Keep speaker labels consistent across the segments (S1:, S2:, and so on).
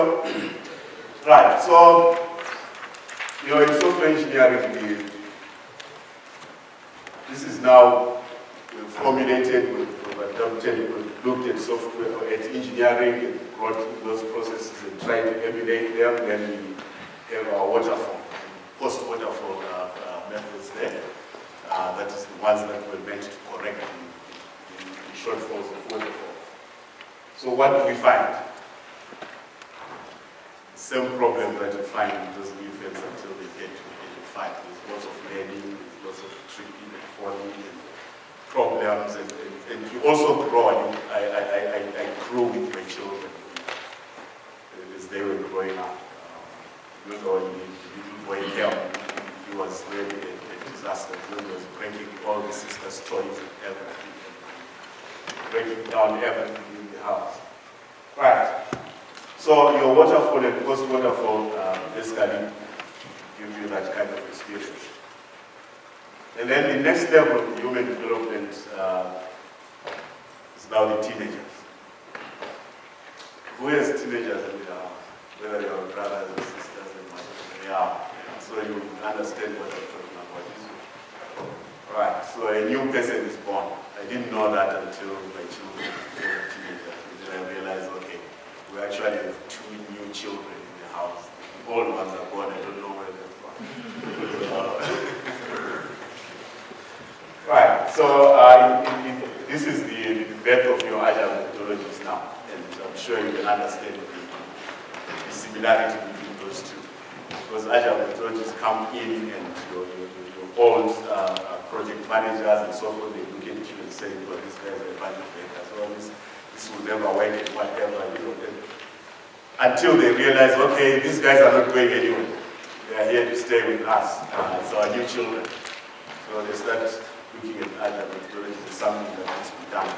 S1: so, right, so, in software engineering, this is now formulated, we've adopted, we've looked at software, at engineering, and brought those processes and tried to emulate them. Then we have our waterfall, post-waterfall methods there. That is the ones that were meant to correct the shortfalls of waterfall. So what do we find? Same problem that you find in those new fields until they get to 85. There's lots of learning, there's lots of tricky and falling and problems, and you also grow. I grew with my children as they were growing up. The little boy came, he was really a disaster. He was breaking all the sisters' toys and everything, breaking down everything in the house. Right. So your waterfall and post-waterfall basically give you that kind of experience. And then the next level of human development is now the teenagers. Who has teenagers in the house? Whether you're brothers or sisters and mothers. Yeah. So you understand what I'm talking about. Right. So a new person is born. I didn't know that until my children were teenagers. And then I realized, okay, we actually have 2 new children in the house. The old ones are born, I don't know where they're from. Right, so this is the birth of your Agile methodologies now, and I'm sure you can understand the similarity between those two. Because Agile methodologies come in and your old project managers and so forth, they look at you and say, well, this guy is a bunch of fakers, well, this will never work and whatever, until they realize, okay, these guys are not going anywhere. They are here to stay with us. It's our new children. So they start looking at Agile methodology as something that needs to be done.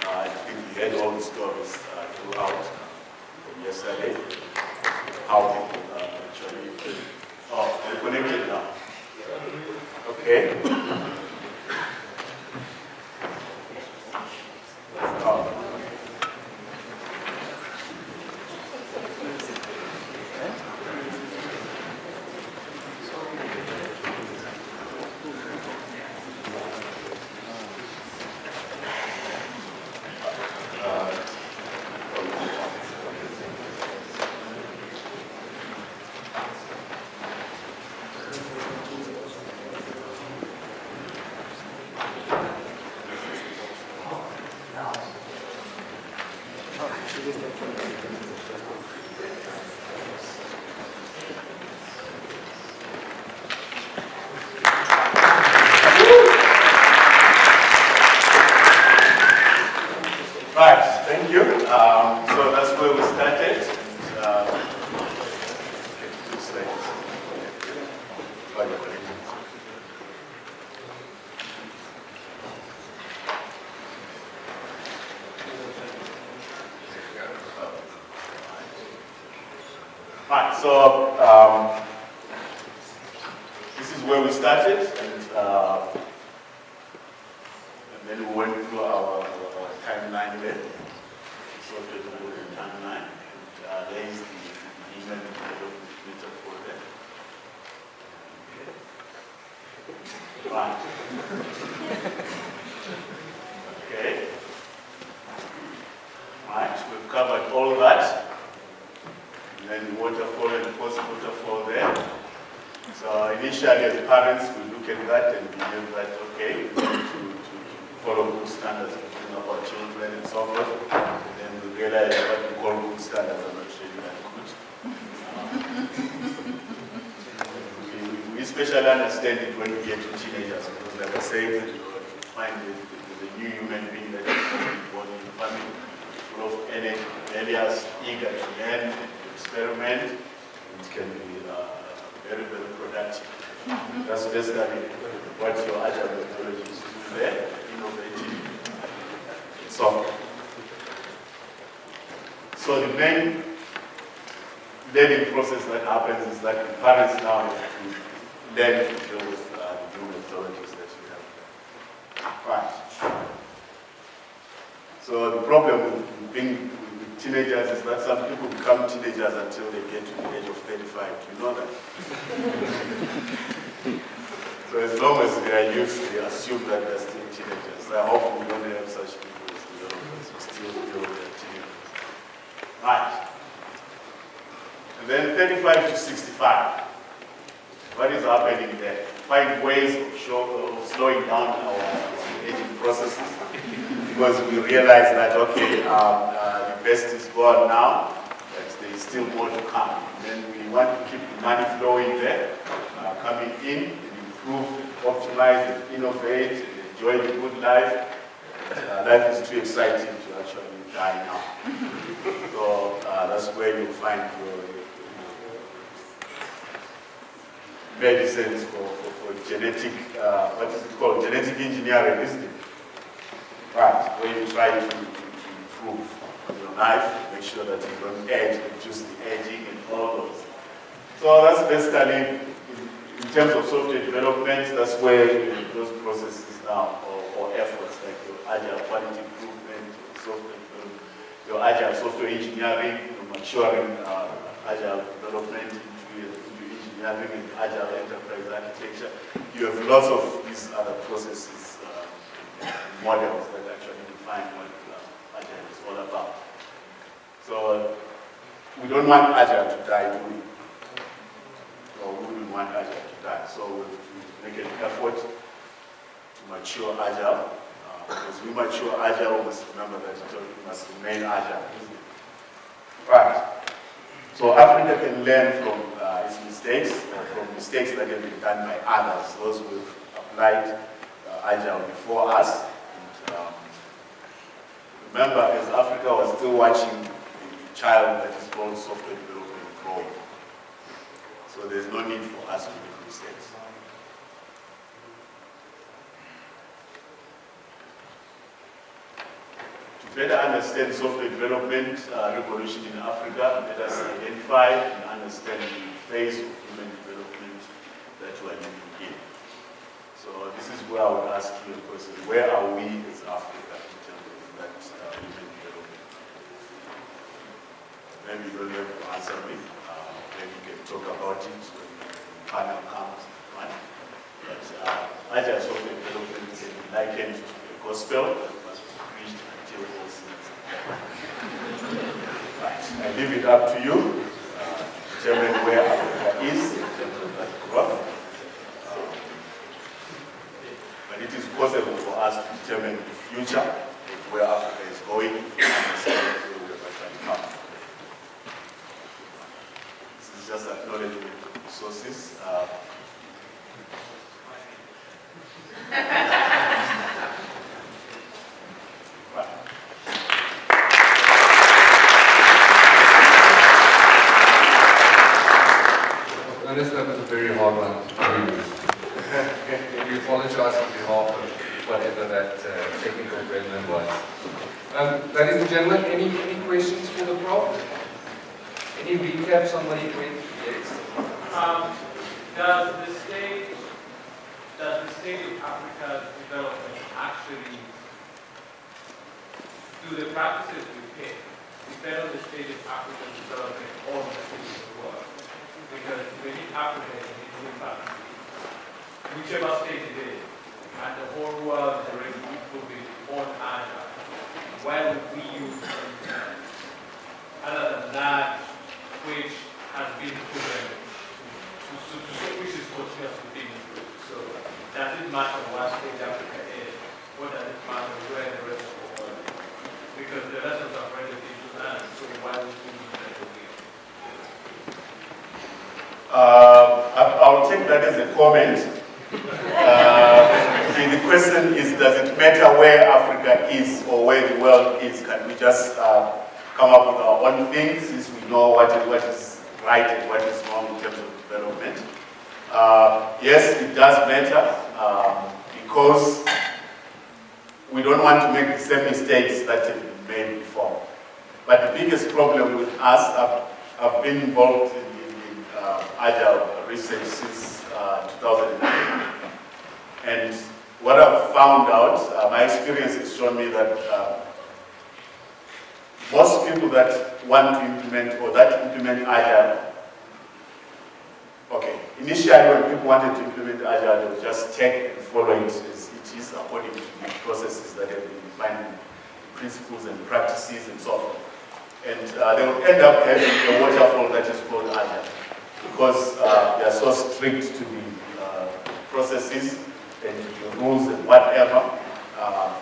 S1: I think we had all the stories throughout from yesterday, how people actually, they're connected now. Okay. Right, thank you. So that's where we started. Right, so this is where we started, and then we went through our timeline there. So the timeline, and there is the human development metaphor there. Okay. Right. Okay. Right, we've covered all that. And then the waterfall and post-waterfall there. So initially as parents, we look at that and believe that, okay, we need to follow good standards between our children and so forth. And then we realize what we call good standards are not really that good. We especially understand it when we get to teenagers, because like I said, you find there's a new human being that is born in the family, full of areas, eager to learn and to experiment. It can be very, very productive. That's basically what your Agile methodology is doing there, innovative software. So the main learning process that happens is that the parents now have to learn to deal with the new methodologies that you have. Right. So the problem with teenagers is that some people become teenagers until they get to the age of 35. Do you know that? So as long as they are youth, they assume that they're still teenagers. I hope we don't have such people as developers who still feel they're teenagers. Right. And then 35 to 65. What is happening there? Find ways of slowing down our aging processes, because we realize that, okay, the best is gone now, but there is still more to come. And then we want to keep the money flowing there, coming in, and improve, optimize, and innovate, and enjoy the good life. Life is too exciting to actually die now. So that's where you'll find your medicines for genetic, what is it called? Genetic engineering, isn't it? Right, where you try to improve your life, make sure that you don't age, reduce the aging and all those. So that's basically, in terms of software development, that's where those processes now, or efforts like your Agile quality improvement, software development, your Agile software engineering, maturing Agile development into engineering and Agile enterprise architecture. You have lots of these other processes, models that actually define what Agile is all about. So we don't want Agile to die, do we? Or we wouldn't want Agile to die. So we make an effort to mature Agile. As we mature Agile, we must remember that we must remain Agile, isn't it? Right. So Africa can learn from its mistakes, from mistakes that have been done by others, those who have applied Agile before us. And, remember, as Africa was still watching the child that is called software development grow. So there's no need for us to make mistakes. To better understand software development revolution in Africa, let us identify and understand the phase of human development that we are living in. So this is where I would ask you a question: where are we as Africa in terms of that human development? Maybe you don't have to answer me. Maybe you can talk about it when the panel comes. Right? But Agile software development is likened to a gospel that must be preached until all sinners. Right. I leave it up to you to determine where Africa is in terms of that growth. But it is possible for us to determine the future of where Africa is going if we understand where we have actually come. This is just acknowledging the resources.
S2: Ernest, that was a very hard one to do. We apologize on behalf of whatever that technical gremlin was. Ladies and gentlemen, any questions for the Prof? Any recaps on what he went? Yes.
S3: Does the state of Africa's development actually do the practices we pick depend on the state of Africa's development or the state of the world? Because we need Africa in its new practices, whichever state it is, and the whole world is already improving on Agile. Why would we use other than that, which has been proven which is what has been improved? So does it matter what state Africa is, or does it matter where the rest of the world is? Because the rest of us are already been learned, so why would we use that over here?
S1: I'll take that as a comment. The question is, does it matter where Africa is or where the world is? Can we just come up with our own things since we know what is right and what is wrong in terms of development? Yes, it does matter because we don't want to make the same mistakes that have been made before. But the biggest problem with us, I've been involved in Agile research since 2009. And what I've found out, my experience has shown me that most people that want to implement or that implement Agile, okay, initially when people wanted to implement Agile, they would just take and follow it as it is according to the processes that have been defined, principles and practices and so forth. And they will end up having a waterfall that is called Agile because they are so strict to the processes and the rules and whatever,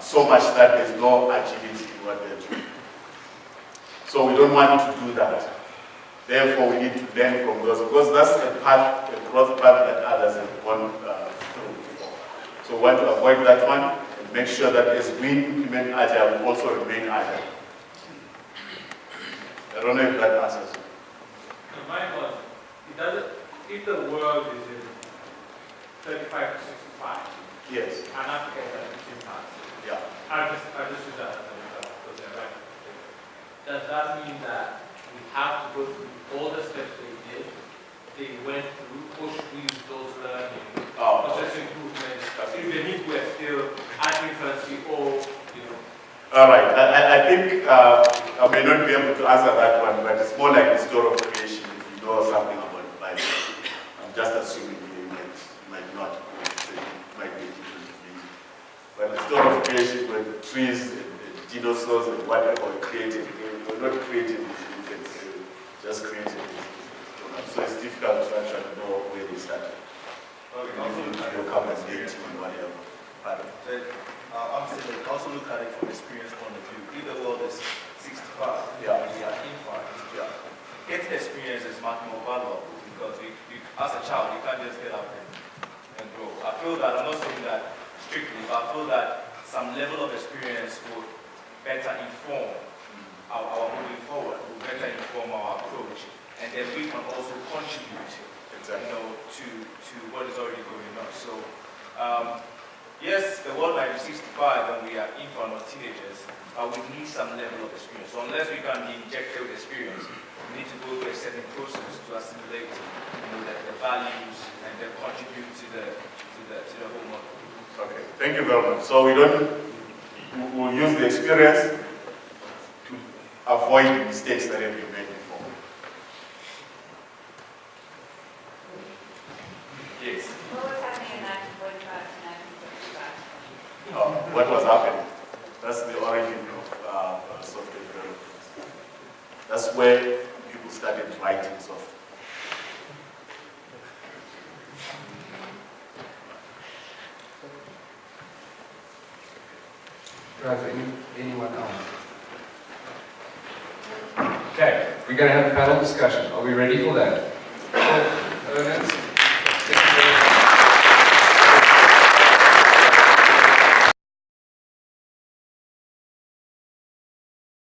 S1: so much that there's no agility in what they're doing. So we don't want to do that. Therefore, we need to learn from those because that's a path, a growth path that others have gone through before. So we want to avoid that one and make sure that as we implement Agile, we also remain Agile. I don't know if that answers you.
S3: Mine was, if the world is in 35 to 65,
S1: yes,
S3: and Africa is at 15 times,
S1: yeah.
S3: I just use that as an example because they're right. Does that mean that we have to go through all the steps they went through, or should we use those learning, process improvements, even if we're still at infancy or, you know?
S1: All right, I think I may not be able to answer that one, but it's more like the story of creation. If you know something about the Bible, I'm just assuming you might not, so it might be a different thing. But the story of creation, when trees and dinosaurs and whatever were created, they were not created as infants, they were just created as grown-ups. So it's difficult to actually know where they started.
S4: Okay,
S1: You come and date and whatever. Pardon?
S4: I'm saying that also look at it from experience point of view. If the world is 65,
S1: Yeah.
S4: and we are infant, getting experience is much more valuable because as a child, you can't just get up and grow. I feel that, I'm not saying that strictly, but I feel that some level of experience would better inform our moving forward, will better inform our approach, and then we can also contribute,
S1: Exactly.
S4: to what is already going on. So, yes, the world might be 65 when we are infant or teenagers, but we need some level of experience. So unless we can be injected with experience, we need to go through a certain process to assimilate, the values and then contribute to the whole model.
S1: Okay, thank you very much. So we'll use the experience to avoid the mistakes that have been made before. Yes.
S5: What was happening in 1945 to 1955?
S1: What was happening? That's the origin of software development. That's where people started writing software.
S2: Guys, anyone else? Okay, we're going to have a panel discussion. Are we ready for that? Prof Ernest